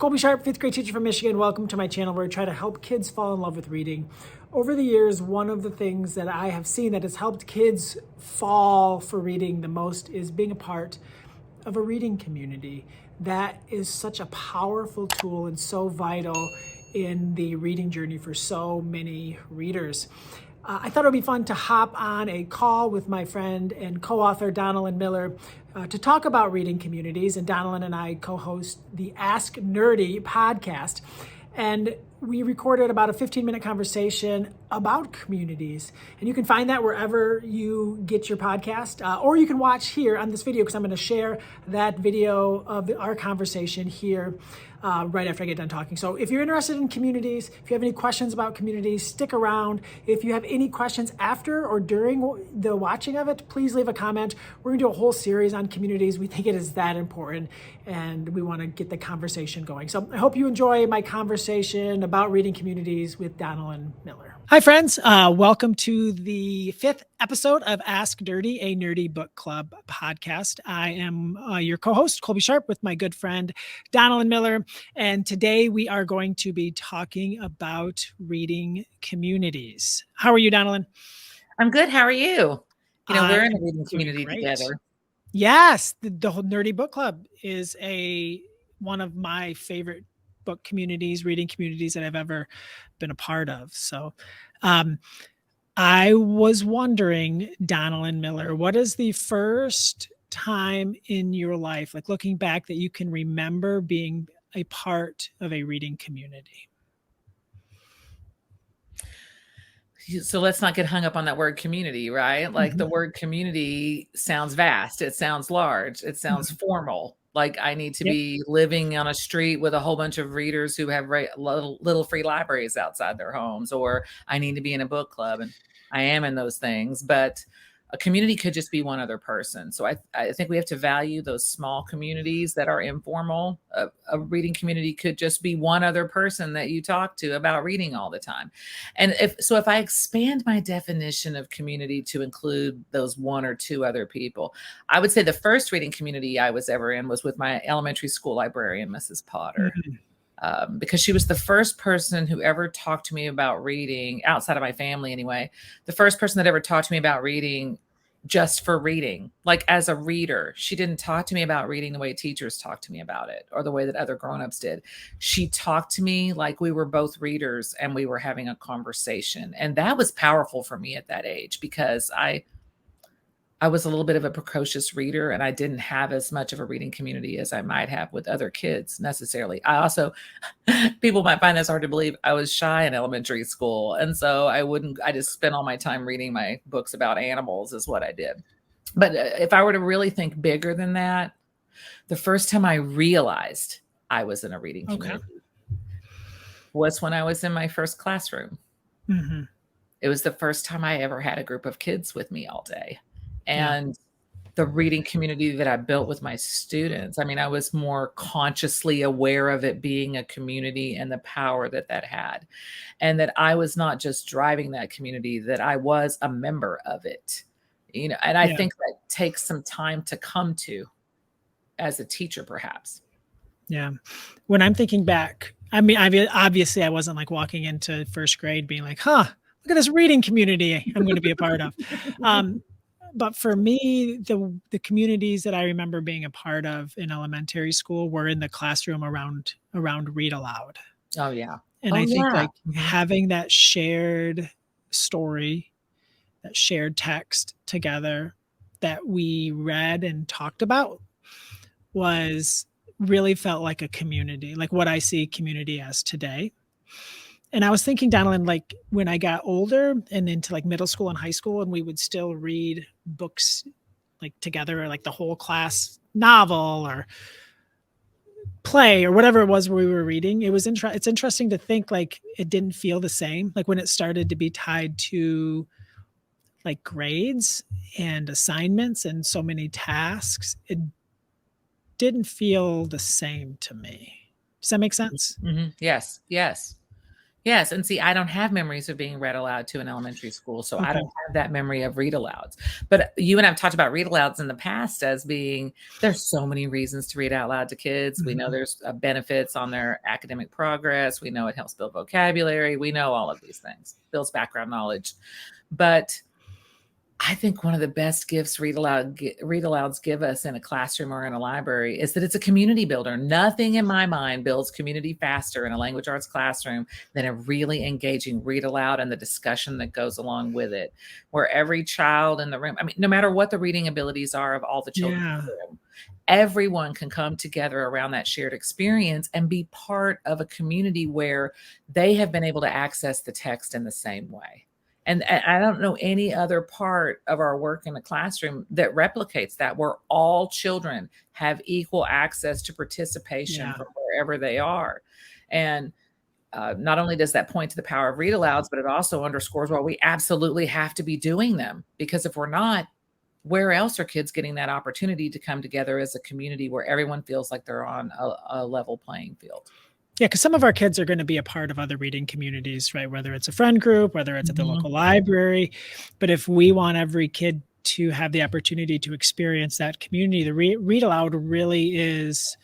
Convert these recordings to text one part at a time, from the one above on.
Colby Sharp, fifth grade teacher from Michigan. Welcome to my channel where I try to help kids fall in love with reading. Over the years, one of the things that I have seen that has helped kids fall for reading the most is being a part of a reading community. That is such a powerful tool and so vital in the reading journey for so many readers. I thought it would be fun to hop on a call with my friend and co-author Donalyn Miller to talk about reading communities. And Donalyn and I co-host the Ask Nerdy podcast. And we recorded about a 15-minute conversation about communities. And you can find that wherever you get your podcast, or you can watch here on this video because I'm going to share that video of our conversation here right after I get done talking. So if you're interested in communities, if you have any questions about communities, stick around. If you have any questions after or during the watching of it, please leave a comment. We're gonna do a whole series on communities. We think it is that important and we wanna get the conversation going. So I hope you enjoy my conversation about reading communities with Donalyn Miller. Hi friends, welcome to the 5th episode of Ask Nerdy, a Nerdy Book Club podcast. I am your co-host, Colby Sharp, with my good friend, Donalyn Miller. And today we are going to be talking about reading communities. How are you, Donalyn? I'm good. How are you? We're in a reading community together. Yes, the whole Nerdy Book Club is one of my favorite book communities, reading communities that I've ever been a part of. So I was wondering, Donalyn Miller, what is the first time in your life, like looking back, that you can remember being a part of a reading community? So let's not get hung up on that word community, right? Like the word community sounds vast. It sounds large. It sounds formal. Like I need to be living on a street with a whole bunch of readers who have little free libraries outside their homes, or I need to be in a book club, and I am in those things. But a community could just be one other person. So I think we have to value those small communities that are informal. A reading community could just be one other person that you talk to about reading all the time. And if I expand my definition of community to include those one or two other people, I would say the first reading community I was ever in was with my elementary school librarian, Mrs. Potter. Because she was the first person who ever talked to me about reading, outside of my family anyway, the first person that ever talked to me about reading just for reading, like as a reader. She didn't talk to me about reading the way teachers talked to me about it or the way that other grownups did. She talked to me like we were both readers and we were having a conversation. And that was powerful for me at that age because I was a little bit of a precocious reader and I didn't have as much of a reading community as I might have with other kids necessarily. I also, people might find this hard to believe, I was shy in elementary school. And so I just spent all my time reading my books about animals is what I did. But if I were to really think bigger than that, the first time I realized I was in a reading community was when I was in my first classroom. It was the first time I ever had a group of kids with me all day. And the reading community that I built with my students, I mean, I was more consciously aware of it being a community and the power that that had. And that I was not just driving that community, that I was a member of it. And I think that takes some time to come to as a teacher, perhaps. Yeah. When I'm thinking back, I mean, obviously I wasn't like walking into first grade being like, look at this reading community I'm going to be a part of. But for me, the communities that I remember being a part of in elementary school were in the classroom around Read Aloud. Oh, yeah. And I think like having that shared story, that shared text together that we read and talked about really felt like a community, like what I see community as today. And I was thinking, Donalyn, like when I got older and into like middle school and high school, and we would still read books like together, or like the whole class novel or play or whatever it was we were reading. It's interesting to think like it didn't feel the same. Like when it started to be tied to like grades and assignments and so many tasks, it didn't feel the same to me. Does that make sense? Yes. Yes, and see, I don't have memories of being read aloud to in elementary school, so I Okay. don't have that memory of read-alouds. But you and I have talked about read-alouds in the past as being there's so many reasons to read out loud to kids. We know Mhm. there's, benefits on their academic progress. We know it helps build vocabulary. We know all of these things, builds background knowledge. But I think one of the best gifts read-alouds give us in a classroom or in a library is that it's a community builder. Nothing in my mind builds community faster in a language arts classroom than a really engaging read aloud and the discussion that goes along with it, where every child in the room, I mean, no matter what the reading abilities are of all the children in Yeah. the room, everyone can come together around that shared experience and be part of a community where they have been able to access the text in the same way. And I don't know any other part of our work in the classroom that replicates that, where all children have equal access to participation Yeah. from wherever they are. And not only does that point to the power of read alouds, but it also underscores why we absolutely have to be doing them. Because if we're not, where else are kids getting that opportunity to come together as a community where everyone feels like they're on a level playing field? Yeah, because some of our kids are gonna be a part of other reading communities, right? Whether it's a friend group, whether it's at the Mhm. local library. But if we want every kid to have the opportunity to experience that community, the read aloud really is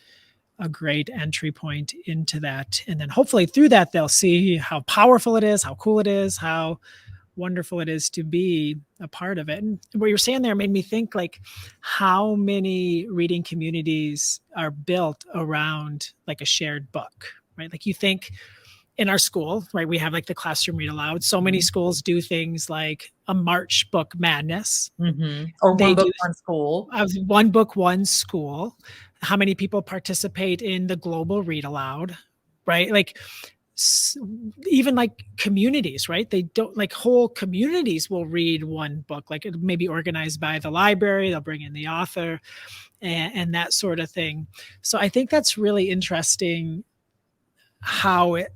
a great entry point into that. And then hopefully through that, they'll see how powerful it is, how cool it is, how wonderful it is to be a part of it. And what you're saying there made me think like how many reading communities are built around like a shared book, right? Like you think in our school, right, we have like the classroom read aloud. So many Mhm. schools do things like a March book madness. Mhm. Or They one do book, one school. one book, one school. How many people participate in the global read aloud, right? Like s- even like communities, right? They don't like whole communities will read one book, like it may be organized by the library. They'll bring in the author and that sort of thing. So I think that's really interesting how it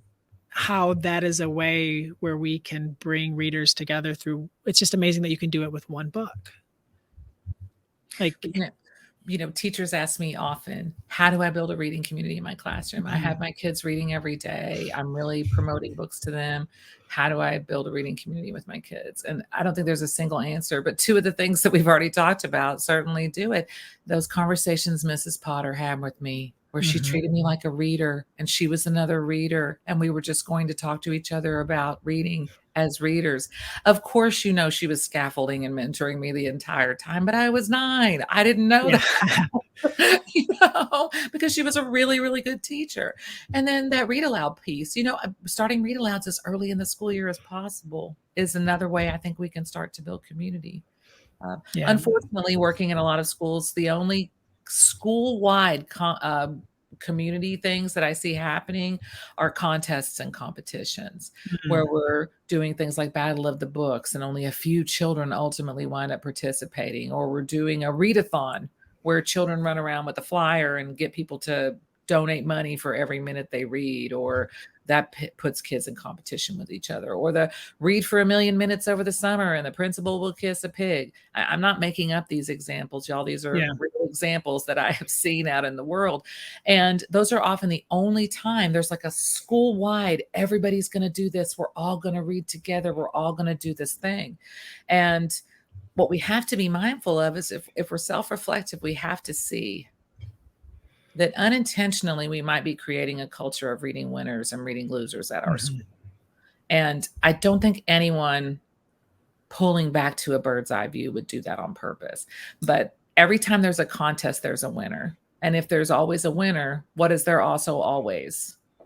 how that is a way where we can bring readers together through it's just amazing that you can do it with one book. Like You know teachers ask me often, "How do I build a reading community in my classroom? I have mhm, my kids reading every day. I'm really promoting books to them. How do I build a reading community with my kids?" And I don't think there's a single answer, but two of the things that we've already talked about certainly do it. Those conversations Mrs. Potter had with me, where she mhm. treated me like a reader and she was another reader, and we were just going to talk to each other about reading as readers. Of course, she was scaffolding and mentoring me the entire time, but I was 9. I didn't know Yeah. that, because she was a really, really good teacher. And then that read aloud piece, starting read alouds as early in the school year as possible is another way I think we can start to build community. Yeah. Unfortunately, working in a lot of schools, the only school-wide community things that I see happening are contests and competitions, where Mhm. we're doing things like Battle of the Books, and only a few children ultimately wind up participating, or we're doing a readathon, where children run around with a flyer and get people to donate money for every minute they read, or that puts kids in competition with each other, or the read for 1,000,000 minutes over the summer and the principal will kiss a pig. I'm not making up these examples, y'all. These are Yeah. real examples that I have seen out in the world. And those are often the only time there's like a school wide, everybody's going to do this. We're all going to read together. We're all going to do this thing. And what we have to be mindful of is if we're self reflective, we have to see that unintentionally we might be creating a culture of reading winners and reading losers at our Mhm. school. And I don't think anyone pulling back to a bird's eye view would do that on purpose. But every time there's a contest, there's a winner. And if there's always a winner, what is there also always? A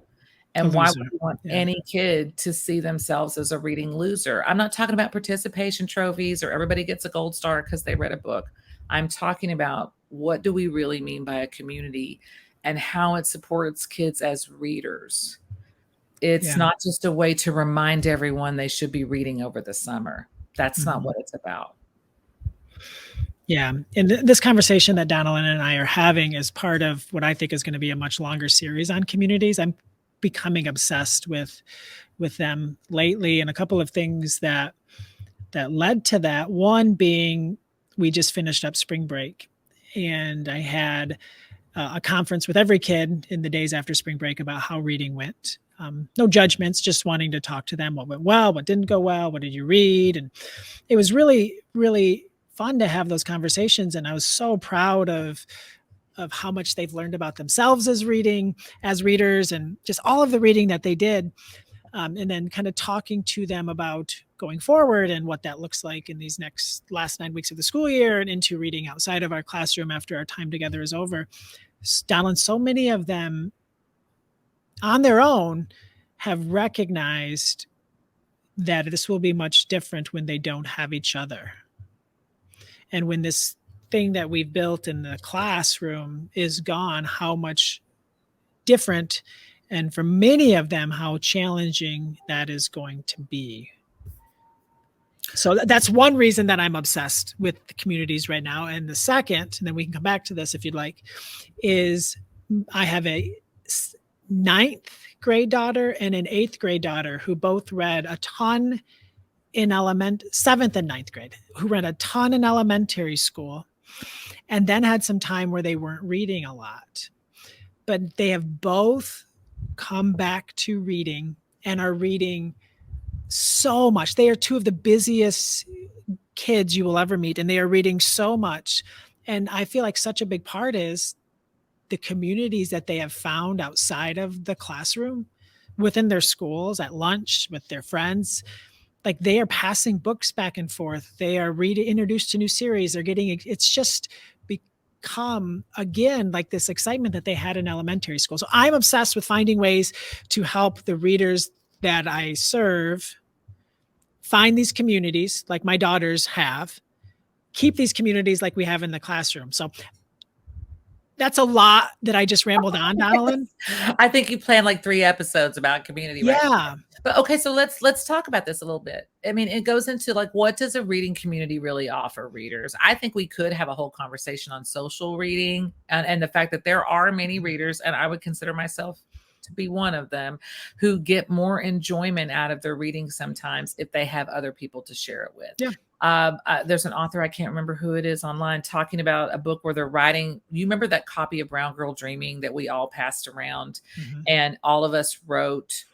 And why would loser. you want Yeah. any kid to see themselves as a reading loser? I'm not talking about participation trophies or everybody gets a gold star because they read a book. I'm talking about what do we really mean by a community and how it supports kids as readers. It's Yeah. not just a way to remind everyone they should be reading over the summer. That's not Mhm. what it's about. Yeah. And this conversation that Donalyn and I are having is part of what I think is going to be a much longer series on communities. I'm becoming obsessed with them lately, and a couple of things that led to that. One being we just finished up spring break, and I had a conference with every kid in the days after spring break about how reading went. No judgments, just wanting to talk to them. What went well, what didn't go well, what did you read? And it was really, really fun to have those conversations. And I was so proud of how much they've learned about themselves as readers, and just all of the reading that they did. And then kind of talking to them about going forward and what that looks like in these last 9 weeks of the school year and into reading outside of our classroom after our time together is over. Donalyn, so many of them on their own have recognized that this will be much different when they don't have each other. And when this thing that we've built in the classroom is gone, how much different, and for many of them, how challenging that is going to be. So that's one reason that I'm obsessed with the communities right now. And the second, and then we can come back to this if you'd like, is I have a 9th grade daughter and an 8th grade daughter who both read a ton in 7th and 9th grade, who read a ton in elementary school, and then had some time where they weren't reading a lot. But they have both come back to reading and are reading so much. They are two of the busiest kids you will ever meet, and they are reading so much. And I feel like such a big part is the communities that they have found outside of the classroom, within their schools, at lunch, with their friends. Like, they are passing books back and forth. They are introduced to new series. They're getting, it's just become, again, like this excitement that they had in elementary school. So I'm obsessed with finding ways to help the readers that I serve find these communities like my daughters have, keep these communities like we have in the classroom. So that's a lot that I just rambled on, Donalyn. I think you planned like 3 episodes about community. Yeah. Right? But okay, so let's talk about this a little bit. I mean, it goes into like, what does a reading community really offer readers? I think we could have a whole conversation on social reading and the fact that there are many readers, and I would consider myself to be one of them, who get more enjoyment out of their reading sometimes if they have other people to share it with. Yeah. There's an author, I can't remember who it is, online talking about a book where they're writing. You remember that copy of Brown Girl Dreaming that we all passed around, and all of us wrote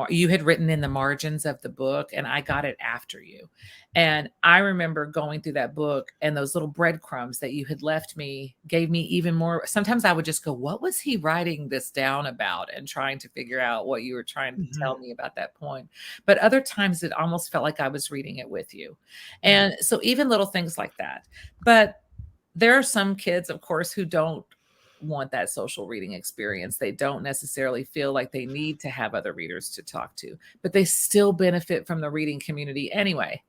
you had written in the margins of the book, and I got it after you. And I remember going through that book, and those little breadcrumbs that you had left me gave me even more. Sometimes I would just go, what was he writing this down about? And trying to figure out what you were trying to tell me about that point. But other times it almost felt like I was reading it with you. And so even little things like that. But there are some kids, of course, who don't want that social reading experience. They don't necessarily feel like they need to have other readers to talk to, but they still benefit from the reading community anyway,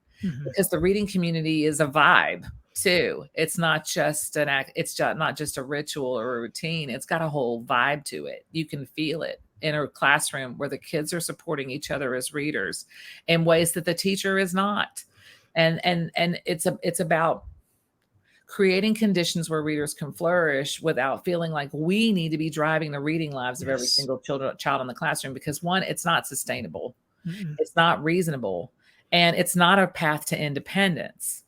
because the reading community is a vibe too. It's not just not just a ritual or a routine. It's got a whole vibe to it. You can feel it in a classroom where the kids are supporting each other as readers in ways that the teacher is not. And it's about creating conditions where readers can flourish without feeling like we need to be driving the reading lives of every single child in the classroom, because one, it's not sustainable. It's not reasonable. And it's not a path to independence.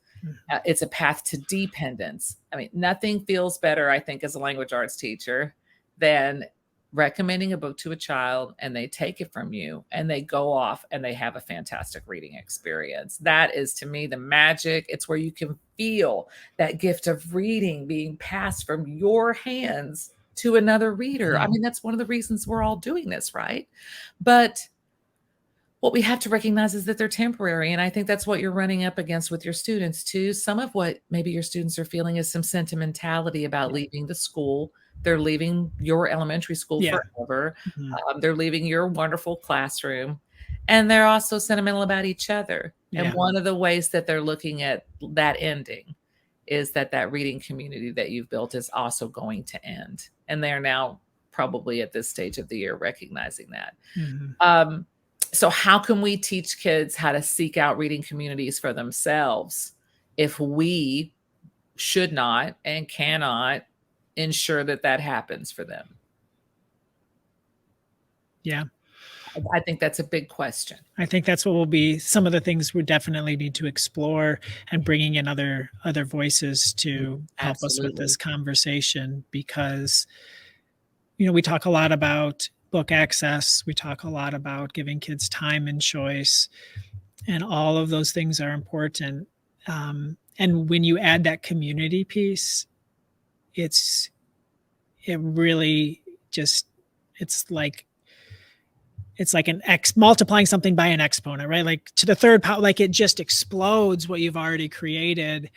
It's a path to dependence. I mean, nothing feels better, I think, as a language arts teacher than recommending a book to a child and they take it from you and they go off and they have a fantastic reading experience. That is, to me, the magic. It's where you can feel that gift of reading being passed from your hands to another reader. I mean, that's one of the reasons we're all doing this, right? But what we have to recognize is that they're temporary. And I think that's what you're running up against with your students too. Some of what maybe your students are feeling is some sentimentality about leaving the school. They're leaving your elementary school forever. They're leaving your wonderful classroom. And they're also sentimental about each other. And one of the ways that they're looking at that ending is that reading community that you've built is also going to end. And they're now probably at this stage of the year recognizing that. So how can we teach kids how to seek out reading communities for themselves if we should not and cannot ensure that happens for them? Yeah. I think that's a big question. I think that's what will be some of the things we definitely need to explore, and bringing in other voices to help us with this Absolutely. conversation, because we talk a lot about book access, we talk a lot about giving kids time and choice, and all of those things are important. And when you add that community piece, it really just it's like an multiplying something by an exponent, right? Like to the third power, like it just explodes what you've already created.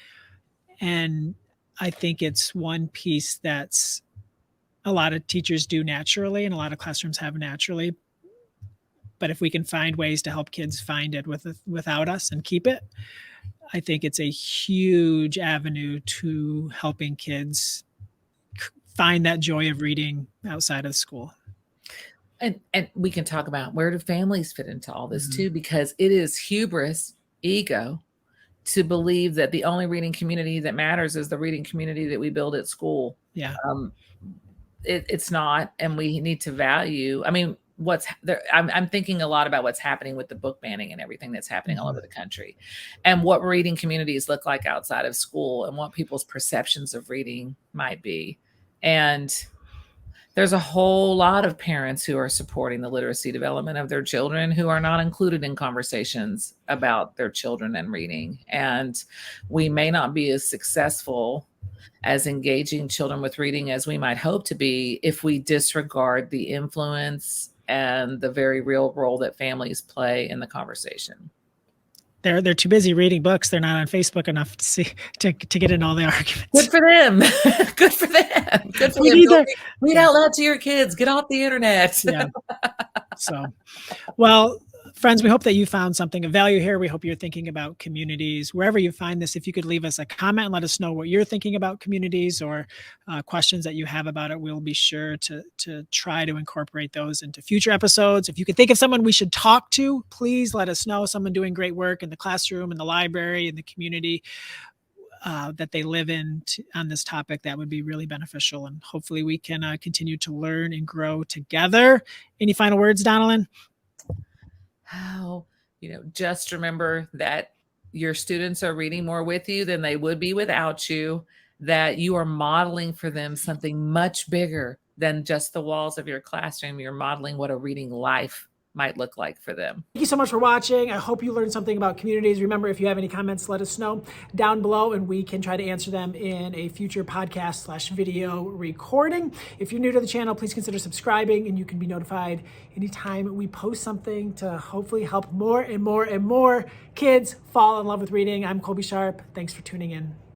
And I think it's one piece that's a lot of teachers do naturally and a lot of classrooms have naturally. But if we can find ways to help kids find it without us and keep it, I think it's a huge avenue to helping kids find that joy of reading outside of school. And we can talk about, where do families fit into all this too, because it is hubris, ego, to believe that the only reading community that matters is the reading community that we build at school. Yeah. It's not, and we need to value. I mean, what's there? I'm thinking a lot about what's happening with the book banning and everything that's happening all over the country, and what reading communities look like outside of school, and what people's perceptions of reading might be. And there's a whole lot of parents who are supporting the literacy development of their children who are not included in conversations about their children and reading. And we may not be as successful as engaging children with reading as we might hope to be if we disregard the influence and the very real role that families play in the conversation. They're too busy reading books. They're not on Facebook enough to get in all the arguments. Good for them. Good for them. Good for them. Read out loud to your kids. Get off the internet. Yeah. So, well, friends, we hope that you found something of value here. We hope you're thinking about communities. Wherever you find this, if you could leave us a comment and let us know what you're thinking about communities, or questions that you have about it, we'll be sure to try to incorporate those into future episodes. If you could think of someone we should talk to, please let us know. Someone doing great work in the classroom, in the library, in the community that they live in on this topic, that would be really beneficial. And hopefully we can continue to learn and grow together. Any final words, Donalyn? How, just remember that your students are reading more with you than they would be without you, that you are modeling for them something much bigger than just the walls of your classroom. You're modeling what a reading life might look like for them. Thank you so much for watching. I hope you learned something about communities. Remember, if you have any comments, let us know down below, and we can try to answer them in a future podcast/video recording. If you're new to the channel, please consider subscribing, and you can be notified anytime we post something to hopefully help more and more and more kids fall in love with reading. I'm Colby Sharp. Thanks for tuning in.